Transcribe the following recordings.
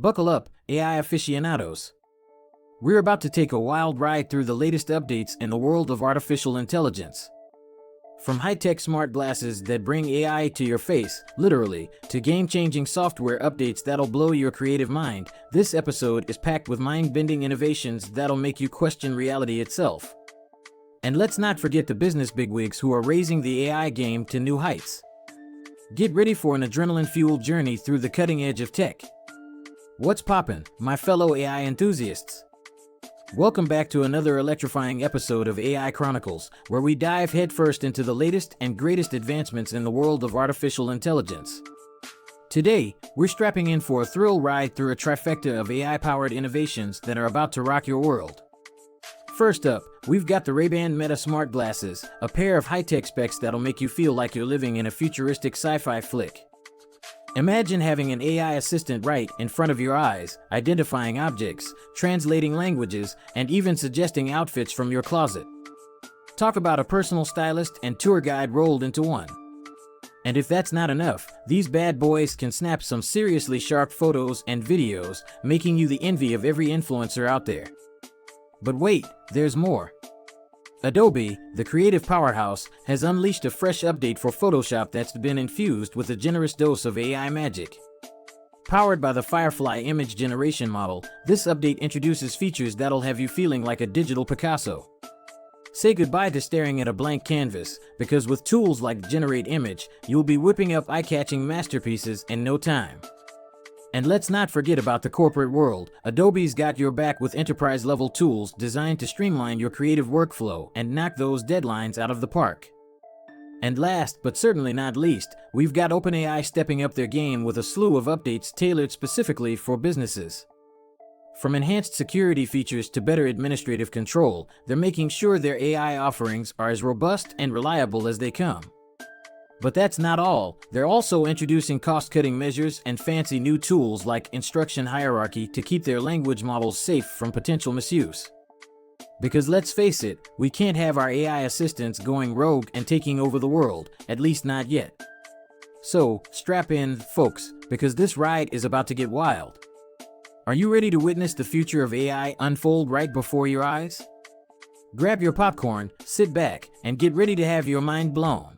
Buckle up, AI aficionados. We're about to take a wild ride through the latest updates in the world of artificial intelligence. From high-tech smart glasses that bring AI to your face, literally, to game-changing software updates that'll blow your creative mind, this episode is packed with mind-bending innovations that'll make you question reality itself. And let's not forget the business bigwigs who are raising the AI game to new heights. Get ready for an adrenaline-fueled journey through the cutting edge of tech. What's poppin', my fellow AI enthusiasts? Welcome back to another electrifying episode of AI Chronicles, where we dive headfirst into the latest and greatest advancements in the world of artificial intelligence. Today, we're strapping in for a thrill ride through a trifecta of AI-powered innovations that are about to rock your world. First up, we've got the Ray-Ban Meta Smart Glasses, a pair of high-tech specs that'll make you feel like you're living in a futuristic sci-fi flick. Imagine having an AI assistant right in front of your eyes, identifying objects, translating languages, and even suggesting outfits from your closet. Talk about a personal stylist and tour guide rolled into one. And if that's not enough, these bad boys can snap some seriously sharp photos and videos, making you the envy of every influencer out there. But wait, there's more. Adobe, the creative powerhouse, has unleashed a fresh update for Photoshop that's been infused with a generous dose of AI magic. Powered by the Firefly image generation model, this update introduces features that'll have you feeling like a digital Picasso. Say goodbye to staring at a blank canvas, because with tools like Generate Image, you'll be whipping up eye-catching masterpieces in no time. And let's not forget about the corporate world. Adobe's got your back with enterprise-level tools designed to streamline your creative workflow and knock those deadlines out of the park. And last, but certainly not least, we've got OpenAI stepping up their game with a slew of updates tailored specifically for businesses. From enhanced security features to better administrative control, they're making sure their AI offerings are as robust and reliable as they come. But that's not all. They're also introducing cost-cutting measures and fancy new tools like instruction hierarchy to keep their language models safe from potential misuse. Because let's face it, we can't have our AI assistants going rogue and taking over the world, at least not yet. So, strap in, folks, because this ride is about to get wild. Are you ready to witness the future of AI unfold right before your eyes? Grab your popcorn, sit back, and get ready to have your mind blown.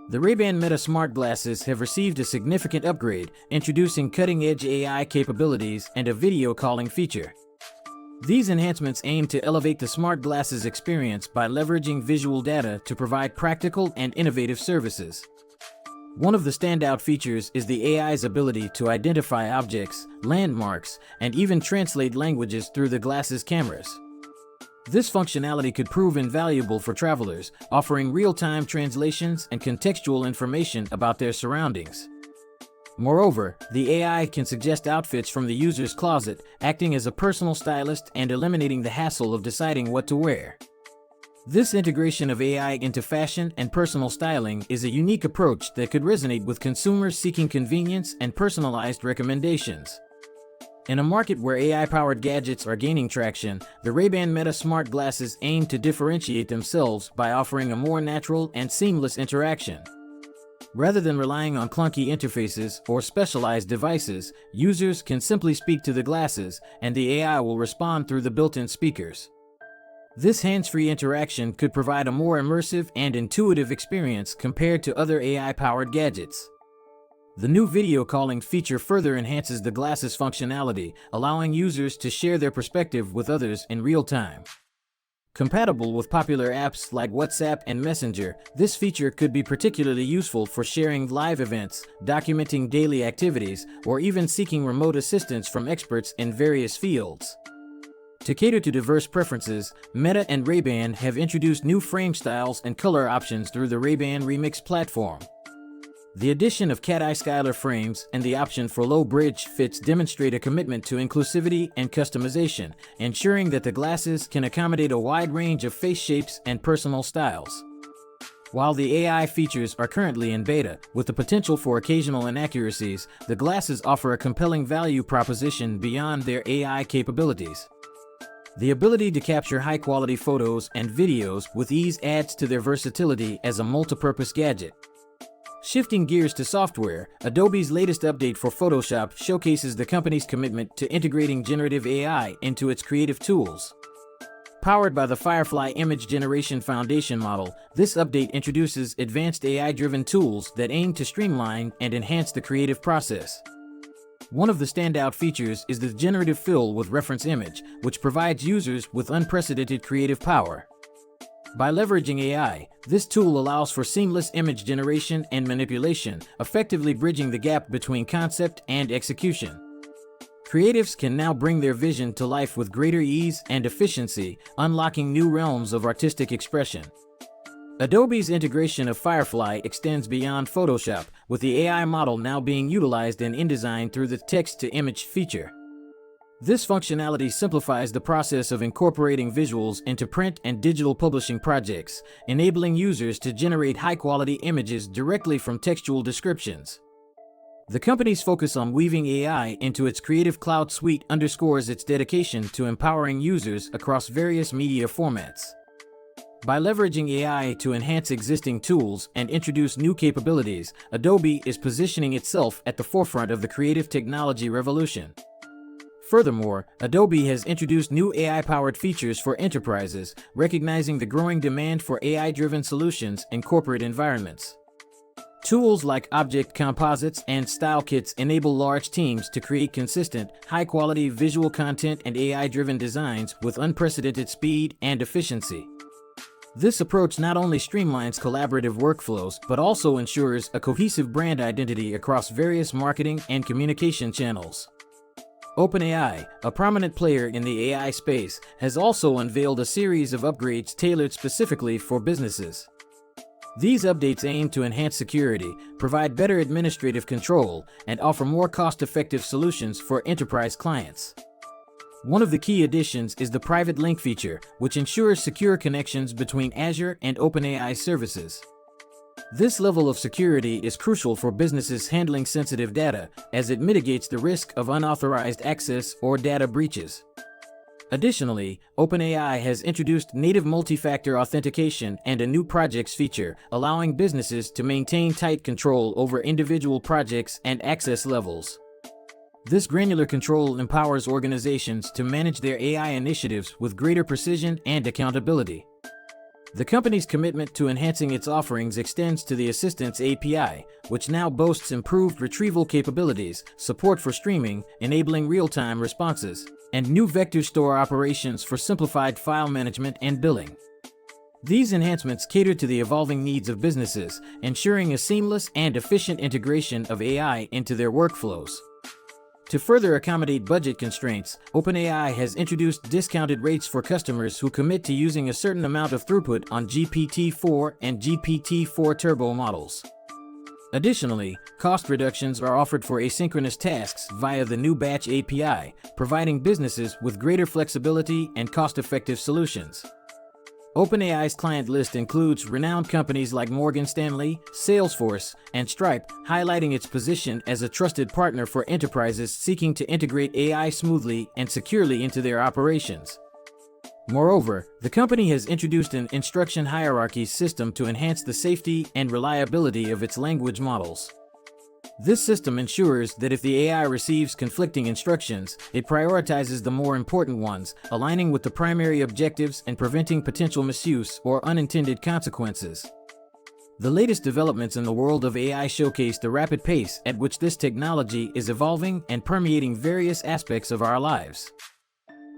The Ray-Ban Meta Smart Glasses have received a significant upgrade, introducing cutting-edge AI capabilities and a video calling feature. These enhancements aim to elevate the smart glasses experience by leveraging visual data to provide practical and innovative services. One of the standout features is the AI's ability to identify objects, landmarks, and even translate languages through the glasses' cameras. This functionality could prove invaluable for travelers, offering real-time translations and contextual information about their surroundings. Moreover, the AI can suggest outfits from the user's closet, acting as a personal stylist and eliminating the hassle of deciding what to wear. This integration of AI into fashion and personal styling is a unique approach that could resonate with consumers seeking convenience and personalized recommendations. In a market where AI-powered gadgets are gaining traction, the Ray-Ban Meta Smart Glasses aim to differentiate themselves by offering a more natural and seamless interaction. Rather than relying on clunky interfaces or specialized devices, users can simply speak to the glasses, and the AI will respond through the built-in speakers. This hands-free interaction could provide a more immersive and intuitive experience compared to other AI-powered gadgets. The new video calling feature further enhances the glasses' functionality, allowing users to share their perspective with others in real time. Compatible with popular apps like WhatsApp and Messenger, this feature could be particularly useful for sharing live events, documenting daily activities, or even seeking remote assistance from experts in various fields. To cater to diverse preferences, Meta and Ray-Ban have introduced new frame styles and color options through the Ray-Ban Remix platform. The addition of cat-eye skylar frames and the option for low bridge fits demonstrate a commitment to inclusivity and customization, ensuring that the glasses can accommodate a wide range of face shapes and personal styles. While the AI features are currently in beta, with the potential for occasional inaccuracies, the glasses offer a compelling value proposition beyond their AI capabilities. The ability to capture high-quality photos and videos with ease adds to their versatility as a multi-purpose gadget. Shifting gears to software, Adobe's latest update for Photoshop showcases the company's commitment to integrating generative AI into its creative tools. Powered by the Firefly image generation foundation model, this update introduces advanced AI-driven tools that aim to streamline and enhance the creative process. One of the standout features is the generative fill with reference image, which provides users with unprecedented creative power. By leveraging AI, this tool allows for seamless image generation and manipulation, effectively bridging the gap between concept and execution. Creatives can now bring their vision to life with greater ease and efficiency, unlocking new realms of artistic expression. Adobe's integration of Firefly extends beyond Photoshop, with the AI model now being utilized in InDesign through the text-to-image feature. This functionality simplifies the process of incorporating visuals into print and digital publishing projects, enabling users to generate high-quality images directly from textual descriptions. The company's focus on weaving AI into its Creative Cloud suite underscores its dedication to empowering users across various media formats. By leveraging AI to enhance existing tools and introduce new capabilities, Adobe is positioning itself at the forefront of the creative technology revolution. Furthermore, Adobe has introduced new AI-powered features for enterprises, recognizing the growing demand for AI-driven solutions in corporate environments. Tools like object composites and style kits enable large teams to create consistent, high-quality visual content and AI-driven designs with unprecedented speed and efficiency. This approach not only streamlines collaborative workflows but also ensures a cohesive brand identity across various marketing and communication channels. OpenAI, a prominent player in the AI space, has also unveiled a series of upgrades tailored specifically for businesses. These updates aim to enhance security, provide better administrative control, and offer more cost-effective solutions for enterprise clients. One of the key additions is the private link feature, which ensures secure connections between Azure and OpenAI services. This level of security is crucial for businesses handling sensitive data, as it mitigates the risk of unauthorized access or data breaches. Additionally, OpenAI has introduced native multi-factor authentication and a new projects feature, allowing businesses to maintain tight control over individual projects and access levels. This granular control empowers organizations to manage their AI initiatives with greater precision and accountability. The company's commitment to enhancing its offerings extends to the Assistance API, which now boasts improved retrieval capabilities, support for streaming, enabling real-time responses, and new vector store operations for simplified file management and billing. These enhancements cater to the evolving needs of businesses, ensuring a seamless and efficient integration of AI into their workflows. To further accommodate budget constraints, OpenAI has introduced discounted rates for customers who commit to using a certain amount of throughput on GPT-4 and GPT-4 Turbo models. Additionally, cost reductions are offered for asynchronous tasks via the new Batch API, providing businesses with greater flexibility and cost-effective solutions. OpenAI's client list includes renowned companies like Morgan Stanley, Salesforce, and Stripe, highlighting its position as a trusted partner for enterprises seeking to integrate AI smoothly and securely into their operations. Moreover, the company has introduced an instruction hierarchy system to enhance the safety and reliability of its language models. This system ensures that if the AI receives conflicting instructions, it prioritizes the more important ones, aligning with the primary objectives and preventing potential misuse or unintended consequences. The latest developments in the world of AI showcase the rapid pace at which this technology is evolving and permeating various aspects of our lives.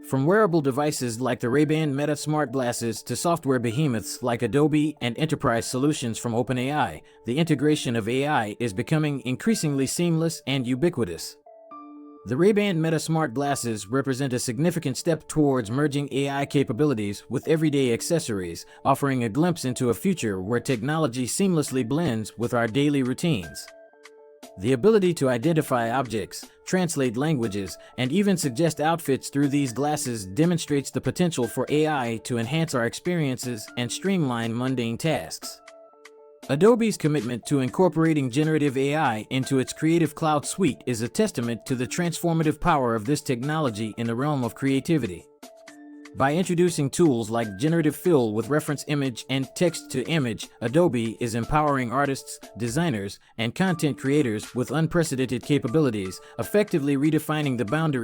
From wearable devices like the Ray-Ban Meta smart glasses to software behemoths like Adobe and enterprise solutions from OpenAI, the integration of AI is becoming increasingly seamless and ubiquitous. The Ray-Ban Meta smart glasses represent a significant step towards merging AI capabilities with everyday accessories, offering a glimpse into a future where technology seamlessly blends with our daily routines. The ability to identify objects, translate languages, and even suggest outfits through these glasses demonstrates the potential for AI to enhance our experiences and streamline mundane tasks. Adobe's commitment to incorporating generative AI into its Creative Cloud suite is a testament to the transformative power of this technology in the realm of creativity. By introducing tools like generative fill with reference image and text to image, Adobe is empowering artists, designers, and content creators with unprecedented capabilities, effectively redefining the boundaries